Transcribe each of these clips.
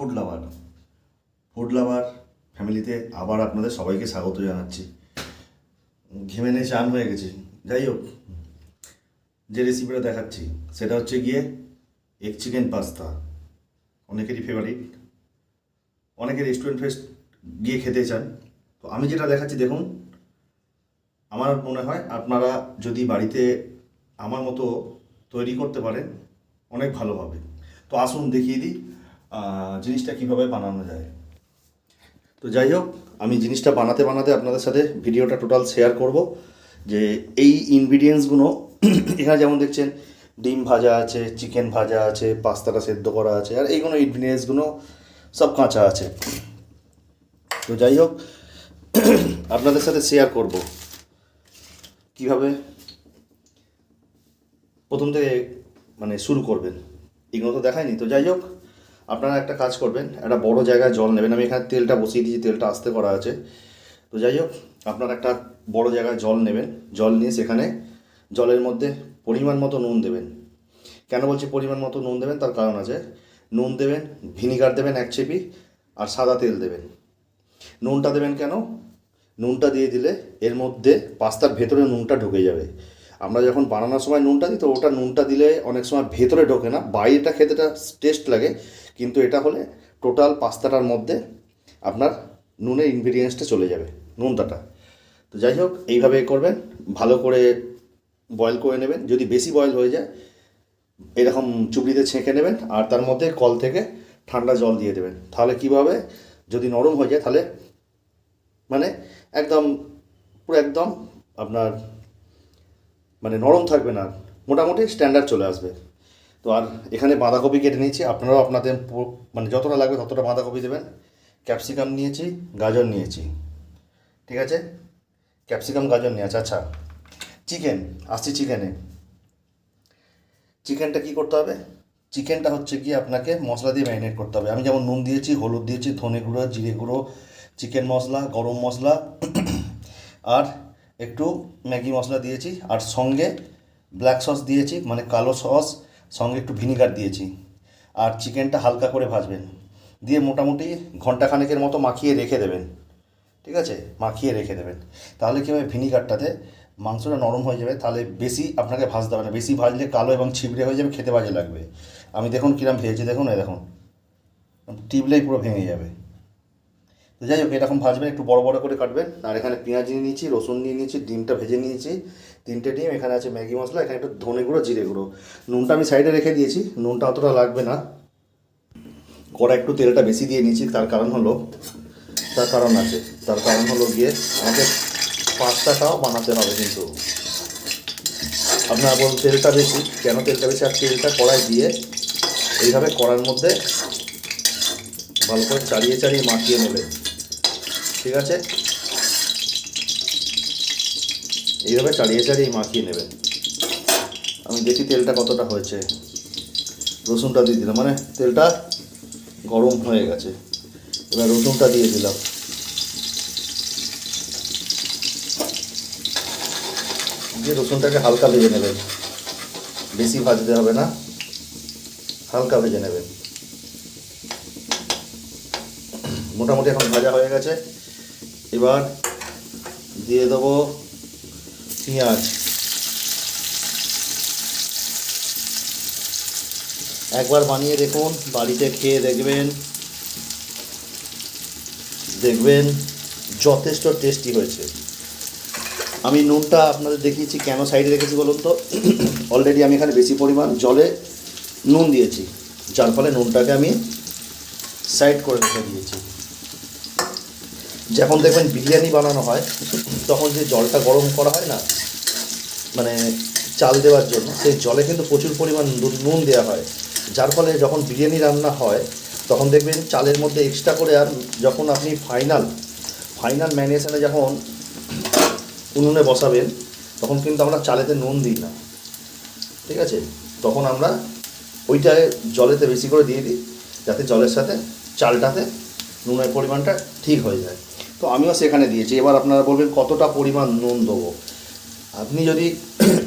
Food lover ফ্যামিলিতে আবার আপনাদের সবাইকে স্বাগত জানাচ্ছি। ঘেমে নিয়ে চান হয়ে গেছি। যাই হোক, যে রেসিপিটা দেখাচ্ছি সেটা হচ্ছে গিয়ে এগ চিকেন পাস্তা। অনেকেরই ফেভারিট, অনেকে রেস্টুরেন্ট গিয়ে খেতে চান। তো আমি যেটা দেখাচ্ছি দেখুন, আমার মনে হয় আপনারা যদি বাড়িতে আমার মতো তৈরি করতে পারেন অনেক ভালো হবে। তো আসুন দেখিয়ে দিই জিনিসটা কীভাবে বানানো যায়। তো যাই হোক, আমি জিনিসটা বানাতে বানাতে আপনাদের সাথে ভিডিওটা টোটাল শেয়ার করব। যে এই ইনগ্রিডিয়েন্টসগুলো এখানে যেমন দেখছেন, ডিম ভাজা আছে, চিকেন ভাজা আছে, পাস্তাটা সেদ্ধ করা আছে, আর এইগুলো ইনগ্রিডিয়েন্টসগুলো সব কাঁচা আছে। তো যাই হোক, আপনাদের সাথে শেয়ার করব কিভাবে প্রথম থেকে শুরু করবেন। এগুলো তো দেখায়নি। তো যাই হোক, আপনারা একটা কাজ করবেন, একটা বড় জায়গায় জল নেবেন। আমি এখানে তেলটা বসিয়ে দিয়েছি, তেলটা আস্তে করা আছে। তো যাই হোক, আপনারা একটা বড় জায়গায় জল নেবেন। জল নিয়ে সেখানে জলের মধ্যে পরিমাণ মতো নুন দেবেন। কেন বলছি পরিমাণ মতো নুন দেবেন, তার কারণ আছে। নুন দেবেন, ভিনিগার দেবেন 1 চিপি, আর সাদা তেল দেবেন। নুনটা দেবেন কেন? নুনটা দিয়ে দিলে এর মধ্যে পাস্তার ভেতরে নুনটা ঢুকে যাবে। আমরা যখন বানানোর সময় নুনটা দিই, তো ওটা নুনটা দিলে অনেক সময় ভেতরে ঢোকে না, বাইরেটা খেতেটা টেস্ট লাগে, কিন্তু এটা হলে টোটাল পাস্তাটার মধ্যে আপনার নুনের ইনগ্রিডিয়েন্টসটা চলে যাবে, নুনটাটা। তো যাই হোক, এইভাবে করবেন, ভালো করে বয়েল করে নেবেন। যদি বেশি বয়েল হয়ে যায়, এরকম চুবড়িতে ছেঁকে নেবেন, আর তার মধ্যে কল থেকে ঠান্ডা জল দিয়ে দেবেন। তাহলে কীভাবে, যদি নরম হয়ে যায় তাহলে একদম পুরো একদম আপনার নরম থাকবে না, মোটামুটি স্ট্যান্ডার্ড চলে আসবে। তো আর এখানে বাঁধাকপি কেটে নিয়েছি, আপনারাও আপনাদের যতটা লাগবে ততটা বাঁধাকপি দেবেন। ক্যাপসিকাম নিয়েছি, গাজর নিয়েছি, ঠিক আছে? ক্যাপসিকাম গাজর নিয়েছি। আচ্ছা, চিকেন, আসছি চিকেনে। চিকেনটা কী করতে হবে? চিকেনটা হচ্ছে কি আপনাকে মশলা দিয়ে ম্যারিনেট করতে হবে। আমি যেমন নুন দিয়েছি, হলুদ দিয়েছি, ধনে গুঁড়ো, জিরে গুঁড়ো, চিকেন মশলা, গরম মশলা আর একটু ম্যাগি মশলা দিয়েছি, আর সঙ্গে ব্ল্যাক সস দিয়েছি, কালো সস, সঙ্গে একটু ভিনিগার দিয়েছি। আর চিকেনটা হালকা করে ভাজবেন, দিয়ে মোটামুটি ঘন্টাখানেকের মতো মাখিয়ে রেখে দেবেন, ঠিক আছে? মাখিয়ে রেখে দেবেন। তাহলে কী হবে, ভিনিগারটাতে মাংসটা নরম হয়ে যাবে। তাহলে বেশি আপনাকে ভাজতে হবে না, বেশি ভাজলে কালো এবং ছিবড়ে হয়ে যাবে, খেতে বাজে লাগবে। আমি দেখুন কিরম ভেজেছি, দেখুন, দেখুন, টিপলেই পুরো ভেঙে যাবে। তো যাই হোক, এরকম ভাজবেন, একটু বড় বড় করে কাটবেন। আর এখানে পেঁয়াজ নিয়ে নিয়েছি, রসুন নিয়ে নিয়েছি, ডিমটা ভেজে নিয়েছি, 3টে ডিম। এখানে আছে ম্যাগি মশলা, এখানে একটু ধনে গুঁড়ো, জিরে গুঁড়ো। নুনটা আমি সাইডে রেখে দিয়েছি, নুনটা অতটা লাগবে না। কড়া একটু তেলটা বেশি দিয়ে নিয়েছি, তার কারণ আছে। তার কারণ হলো গিয়ে আমাকে পাস্তাটাও বানাতে হবে। কিন্তু আপনারা বলুন তেলটা বেশি কেন? তেলটা বেশি, আর তেলটা কড়ায় দিয়ে এইভাবে কড়ার মধ্যে ভালো করে চালিয়ে চালিয়ে মাখিয়ে নেবে, ঠিক আছে? এইভাবে চালিয়ে চালিয়ে মাখিয়ে নেবেন। আমি দেখি তেলটা কতটা হয়েছে। রসুনটা দিয়ে দিলাম, তেলটা গরম হয়ে গেছে। এবার রসুনটা দিয়ে দিলাম, দিয়ে রসুনটাকে হালকা ভেজে নেবেন, বেশি ভাজতে হবে না, হালকা ভেজে নেবেন। মোটামুটি এখন ভাজা হয়ে গেছে। এবার দিয়ে দেবো পেঁয়াজ। একবার বানিয়ে দেখুন, বাড়িতে খেয়ে দেখবেন যথেষ্ট টেস্টি হয়েছে। আমি নুনটা আপনাদের দেখিয়েছি কেন সাইডে রেখেছি বলুন তো। অলরেডি আমি এখানে বেশি পরিমাণ জলে নুন দিয়েছি, যার ফলে নুনটাকে আমি সাইড করে রেখে দিয়েছি। যখন দেখবেন বিরিয়ানি বানানো হয়, তখন যে জলটা গরম করা হয় না, চাল দেওয়ার জন্য, সেই জলে কিন্তু প্রচুর পরিমাণ নুন দেওয়া হয়। যার ফলে যখন বিরিয়ানি রান্না হয়, তখন দেখবেন চালের মধ্যে এক্সট্রা করে, আর যখন আপনি ফাইনাল ম্যারিনেশনে যখন উনুনে বসাবেন, তখন কিন্তু আমরা চালেতে নুন দিই না, ঠিক আছে? তখন আমরা ওইটায় জলেতে বেশি করে দিয়ে দিই, যাতে জলের সাথে চালটাতে নুনের পরিমাণটা ঠিক হয়ে যায়। তো আমিও সেখানে দিয়েছি। এবার আপনারা বলবেন কতটা পরিমাণ নুন দেবো। আপনি যদি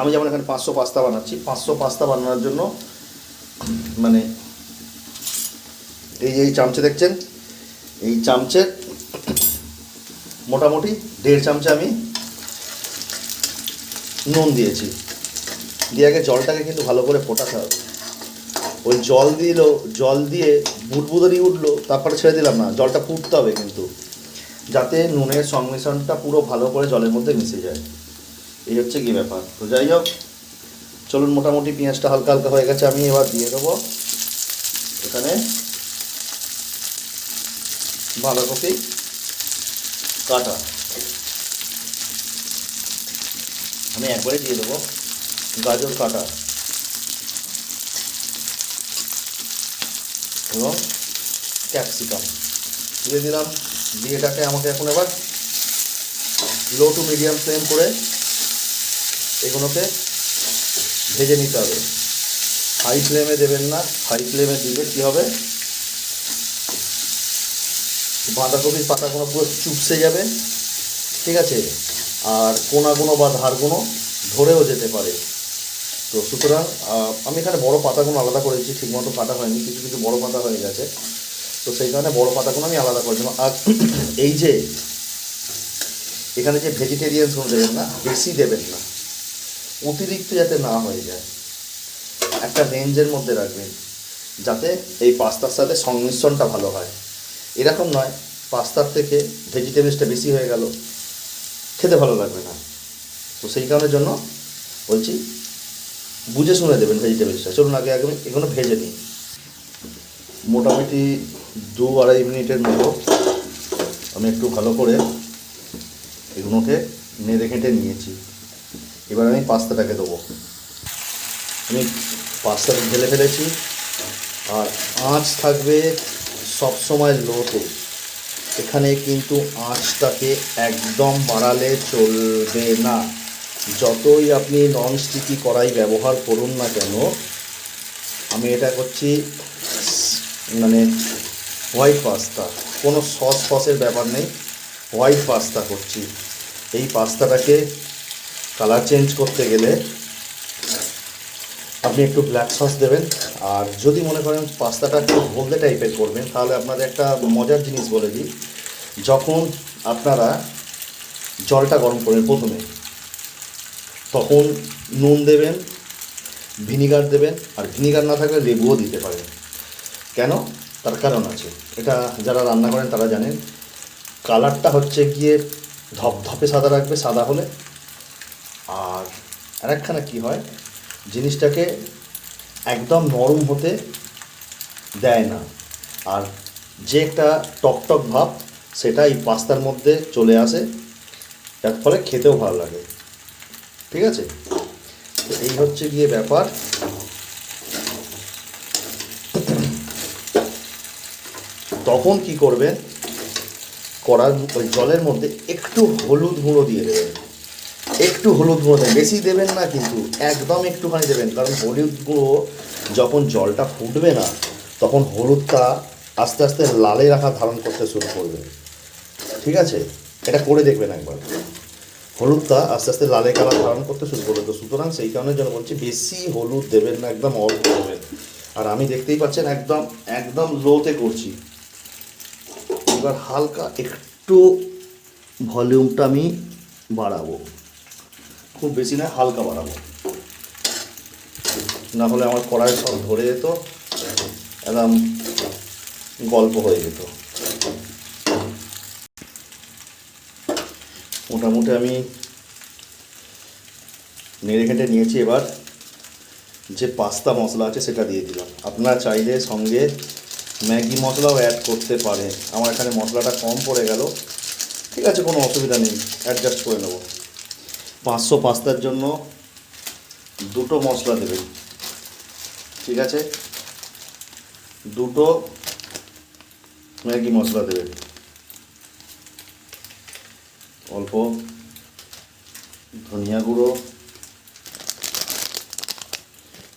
আমি যেমন এখানে 500 পাস্তা বানাচ্ছি, 500 পাস্তা বানানোর জন্য এই যে এই চামচে দেখছেন, এই চামচের মোটামুটি 1.5 চামচে আমি নুন দিয়েছি। দিয়ে আগে জলটাকে কিন্তু ভালো করে ফোটাতে হবে। ওই জল দিয়ে বুদবুদানি উঠলো তারপরে ছেড়ে দিলাম না, জলটা ফুটতে হবে কিন্তু, যাতে নুনের সংমিশ্রণটা পুরো ভালো করে জলের মধ্যে মিশে যায়। এই হচ্ছে কি ব্যাপার। তো যাই হোক, চলুন, মোটামুটি পেঁয়াজটা হালকা হালকা হয়ে গেছে। আমি এবার দিয়ে দেবো এখানে বাঁধাকপি কাটা। আমি একবারে দিয়ে দেবো গাজর কাটা এবং ক্যাপসিকাম দিয়ে দিলাম। দিয়ে এটাকে আমাকে এখন এবার লো টু মিডিয়াম ফ্লেম করে এগুলোকে ভেজে নিতে হবে। হাই ফ্লেমে দেবেন না, হাই ফ্লেমে দিলে কী হবে, বাঁধাকপির পাতাগুলো পুরো চুপসে যাবে, ঠিক আছে, আর কোনাগুলো বা ধারগুলো ধরেও যেতে পারে। তো সুতরাং আমি এখানে বড় পাতাগুলো আলাদা করেছি, ঠিকমতো কাটা হয়নি, কিছু কিছু বড় পাতা হয়ে গেছে, তো সেই কারণে বড় পাতাগুলো আমি আলাদা করেছিলাম। আর এই যে এখানে যে ভেজিটেরিয়ানসগুলো দেবেন না, বেশি দেবেন না, অতিরিক্ত যাতে না হয়ে যায়, একটা রেঞ্জের মধ্যে রাখবেন, যাতে এই পাস্তার সাথে সংমিশ্রণটা ভালো হয়। এরকম নয় পাস্তার থেকে ভেজিটেবলসটা বেশি হয়ে গেল, খেতে ভালো লাগবে না। তো সেই কারণের জন্য বলছি বুঝে শুনে দেবেন ভেজিটেবলসটা। চলুন আগে আগে এগুলো ভেজে নিই। মোটামুটি 2-2.5 মিনিটের মতো আমি একটু ভালো করে এগুলোকে নেড়ে ঘেঁটে নিয়েছি। এবার আমি পাস্তাটাকে দেবো। আমি পাস্তাটা ঢেলে ফেলেছি, আর আঁচ থাকবে সবসময় লোতে। এখানে কিন্তু আঁচটাকে একদম বাড়ালে চলবে না। যতই আপনি নন স্টিকি কড়াই ব্যবহার করুন না কেন, আমি এটা করছি মানে হোয়াইট পাস্তা, কোনো সসের ব্যাপার নেই, হোয়াইট পাস্তা করছি। এই পাস্তাটাকে কালার চেঞ্জ করতে গেলে আপনি একটু ব্ল্যাক সস দেবেন। আর যদি মনে করেন পাস্তাটা একটু হলদে টাইপের করবেন, তাহলে আপনাদের একটা মজার জিনিস বলে দিই। যখন আপনারা জলটা গরম করবেন প্রথমে, তখন নুন দেবেন, ভিনিগার দেবেন, আর ভিনিগার না থাকলে লেবুও দিতে পারেন। কেন? তার কারণ আছে, এটা যারা রান্না করেন তারা জানেন। কালারটা হচ্ছে গিয়ে ধপধপে সাদা রাখবে সাদা হলে, আর আরেকখানা কী হয়, জিনিসটাকে একদম নরম হতে দেয় না, আর যে একটা টকটক ভাব সেটা এই পাস্তার মধ্যে চলে আসে, যার ফলে খেতেও ভালো লাগে। ঠিক আছে, তো এই হচ্ছে গিয়ে ব্যাপার। তখন কি করবেন, ওই জলের মধ্যে একটু হলুদ গুঁড়ো দিয়ে দেবেন। একটু হলুদ গুঁড়ো দেবেন, বেশি দেবেন না কিন্তু, একদম একটুখানি দেবেন। কারণ হলুদ গুঁড়ো যখন জলটা ফুটবে না, তখন হলুদটা আস্তে আস্তে লালে আকার ধারণ করতে শুরু করবে। ঠিক আছে, এটা করে দেখবেন একবার। হলুদটা আস্তে আস্তে লালে কালার ধারণ করতে শুরু করবে। তো সুতরাং সেই কারণের জন্য বলছি বেশি হলুদ দেবেন না, একদম অল্প দেবেন। আর আমি দেখতেই পাচ্ছেন একদম একদম লোতে করছি। এবার হালকা একটু ভলিউমটা আমি বাড়াবো, খুব বেশি না, হালকা বাড়াবো, না হলে আমার কড়াই সব ধরে যেত, একদম গল্প হয়ে যেত। মোটামুটি আমি নেড়ে ঘেঁটে নিয়েছি। এবার যে পাস্তা মশলা আছে সেটা দিয়ে দিলাম। আপনারা চাইলে সঙ্গে ম্যাগি মশলাও অ্যাড করতে পারেন। আমার এখানে মশলাটা কম পড়ে গেল, ঠিক আছে, কোনো অসুবিধা নেই, অ্যাডজাস্ট করে নেব। 500 পাস্তার জন্য 2টো মশলা দেবেন, ঠিক আছে, 2টো ম্যাগি মশলা দেবেন, অল্প ধনিয়া গুঁড়ো,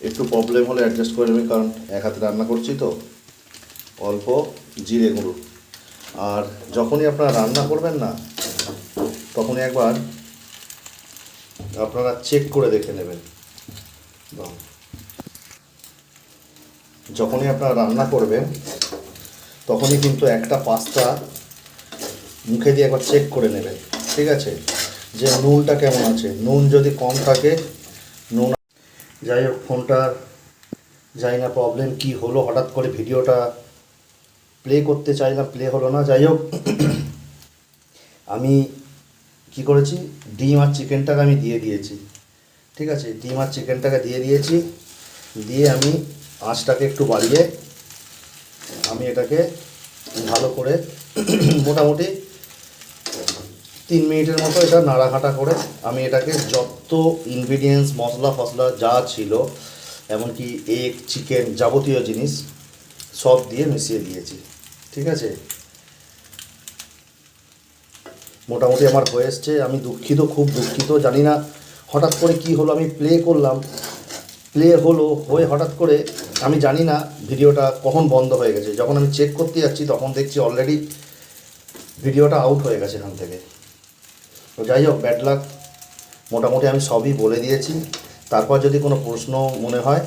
একটু প্রবলেম হলে অ্যাডজাস্ট করে নেবেন, কারণ এক হাতে রান্না করছি তো। অল্প জিরে গুঁড়ো। আর যখনই আপনারা রান্না করবেন না, তখনই একবার আপনারা চেক করে দেখে নেবেন। যখনই আপনারা রান্না করবেন তখনই কিন্তু একটা পাস্তা মুখে দিয়ে একবার চেক করে নেবেন, ঠিক আছে, যে নুনটা কেমন আছে। নুন যদি কম থাকে, নুন, যাই হোক ফোনটার জানি না প্রবলেম কি হলো, হঠাৎ করে ভিডিওটা প্লে করতে চাইলাম, প্লে হলো না। যাই হোক আমি কি করেছি, ডিম আর চিকেনটাকে আমি দিয়ে দিয়েছি, ঠিক আছে, ডিম আর চিকেনটাকে দিয়ে দিয়েছি। দিয়ে আমি আঁচটাকে একটু বাড়িয়ে আমি এটাকে ভালো করে মোটামুটি 3 মিনিটের মতো এটা নাড়াঘাটা করে আমি এটাকে যত ইনগ্রিডিয়েন্টস মশলা ফসলা যা ছিল, এমনকি এগ চিকেন যাবতীয় জিনিস সব দিয়ে মিশিয়ে দিয়েছি, ঠিক আছে। মোটামুটি আমার হয়ে এসছে। আমি দুঃখিত, খুব দুঃখিত, জানি না হঠাৎ করে কি হলো, আমি প্লে করলাম, প্লে হলো হয়ে হঠাৎ করে আমি জানি না ভিডিওটা কখন বন্ধ হয়ে গেছে। যখন আমি চেক করতে যাচ্ছি তখন দেখছি অলরেডি ভিডিওটা আউট হয়ে গেছে এখান থেকে। তো যাই হোক, ব্যাড লাক, মোটামুটি আমি সবই বলে দিয়েছি। তারপর যদি কোনো প্রশ্ন মনে হয়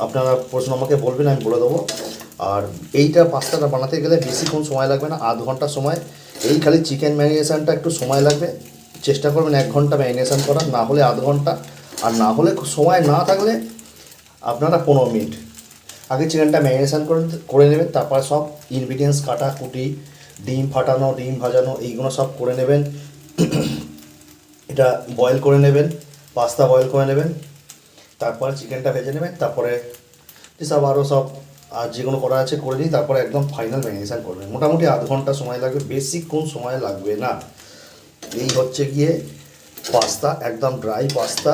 আপনারা প্রশ্ন আমাকে বলবেন, আমি বলে দেবো। আর এইটা পাস্তাটা বানাতে গেলে বেশিক্ষণ সময় লাগবে না, আধ ঘন্টা সময়। এই খালি চিকেন ম্যারিনেশনটা একটু সময় লাগবে, চেষ্টা করবেন 1 ঘন্টা ম্যারিনেশন করার, না হলে আধ ঘন্টা, আর না হলে সময় না থাকলে আপনারা 15 মিনিট আগে চিকেনটা ম্যারিনেশন করে নেবেন। তারপর সব ইনগ্রিডিয়েন্টস কাটা কুটি, ডিম ফাটানো, ডিম ভাজানো, এইগুলো সব করে নেবেন। এটা বয়েল করে নেবেন, পাস্তা বয়েল করে নেবেন, তারপরে চিকেনটা ভেজে নেবেন, তারপরে যেসব আরও সব আর যেগুলো করা আছে করে নিই, তারপরে একদম ফাইনাল ম্যারিনেশন করবেন। মোটামুটি আধ ঘন্টা সময় লাগবে, বেশিক্ষণ সময় লাগবে না। এই হচ্ছে গিয়ে পাস্তা, একদম ড্রাই পাস্তা।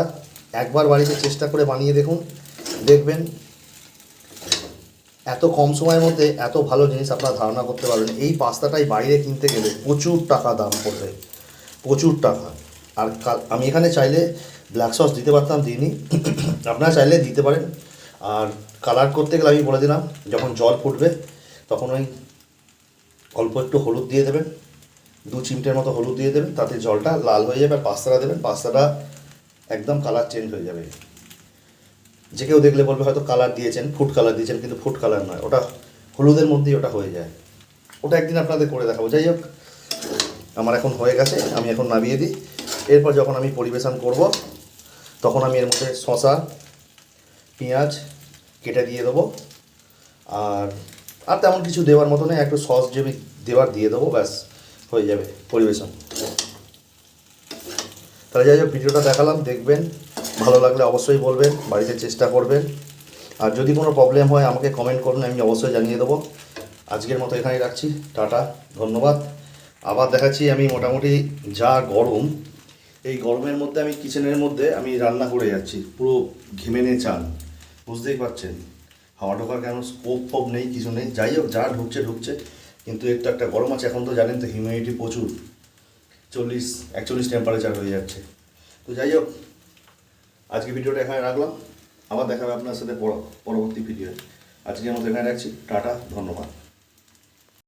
একবার বাড়িতে চেষ্টা করে বানিয়ে দেখুন, দেখবেন এত কম সময়ের মধ্যে এত ভালো জিনিস আপনারা ধারণা করতে পারবেন। এই পাস্তাটাই বাইরে কিনতে গেলে প্রচুর টাকা দাম পড়বে, প্রচুর টাকা। আর আমি এখানে চাইলে ব্ল্যাক সস দিতে পারতাম, দিইনি, আপনারা চাইলে দিতে পারেন। আর কালার করতে গেলে আমি বলে দিলাম, যখন জল ফুটবে তখন ওই অল্প একটু হলুদ দিয়ে দেবেন, 2 চিমটের মতো হলুদ দিয়ে দেবেন, তাতে জলটা লাল হয়ে যাবে। আর পাস্তাটা দেবেন, পাস্তাটা একদম কালার চেঞ্জ হয়ে যাবে। যে কেউ দেখলে বলবে হয়তো কালার দিয়েছেন, ফুড কালার দিয়েছেন, কিন্তু ফুড কালার নয়, ওটা হলুদের মধ্যেই ওটা হয়ে যায়। ওটা একদিন আপনাদের করে দেখাবো। যাই হোক, আমার এখন হয়ে গেছে, আমি এখন নামিয়ে দিই। এরপর যখন আমি পরিবেশন করব তখন আমি এর মধ্যে শসা পেঁয়াজ কেটে দিয়ে দেবো। আর আর তেমন কিছু দেওয়ার মতো নেই, একটু সস যদি দেওয়ার দিয়ে দেবো, ব্যাস হয়ে যাবে পরিবেশন। তাহলে যাই হোক, ভিডিওটা দেখালাম, দেখবেন, ভালো লাগলে অবশ্যই বলবেন, বাড়িতে চেষ্টা করবেন। আর যদি কোনো প্রবলেম হয় আমাকে কমেন্ট করুন, আমি অবশ্যই জানিয়ে দেবো। আজকের মতো এখানেই রাখছি, টাটা, ধন্যবাদ। আবার দেখাচ্ছি। আমি মোটামুটি যা গরম, এই গরমের মধ্যে আমি কিচেনের মধ্যে আমি রান্না করে যাচ্ছি, পুরো ঘেমে নিয়ে চান, বুঝতেই পারছেন। হাওয়া ঢোকার কেন স্কোপ ফোপ নেই, কিছু নেই। যাই হোক, যা ঢুকছে ঢুকছে, কিন্তু একটু একটা গরম আছে। এখন তো জানেন তো, হিউমিডিটি প্রচুর, 40-41 টেম্পারেচার হয়ে যাচ্ছে। তো যাই হোক, আজকে ভিডিওটা এখানে রাখলাম, আবার দেখা হবে আপনার সাথে পরবর্তী ভিডিও। আজকের মতো এখানে রাখছি, টাটা, ধন্যবাদ।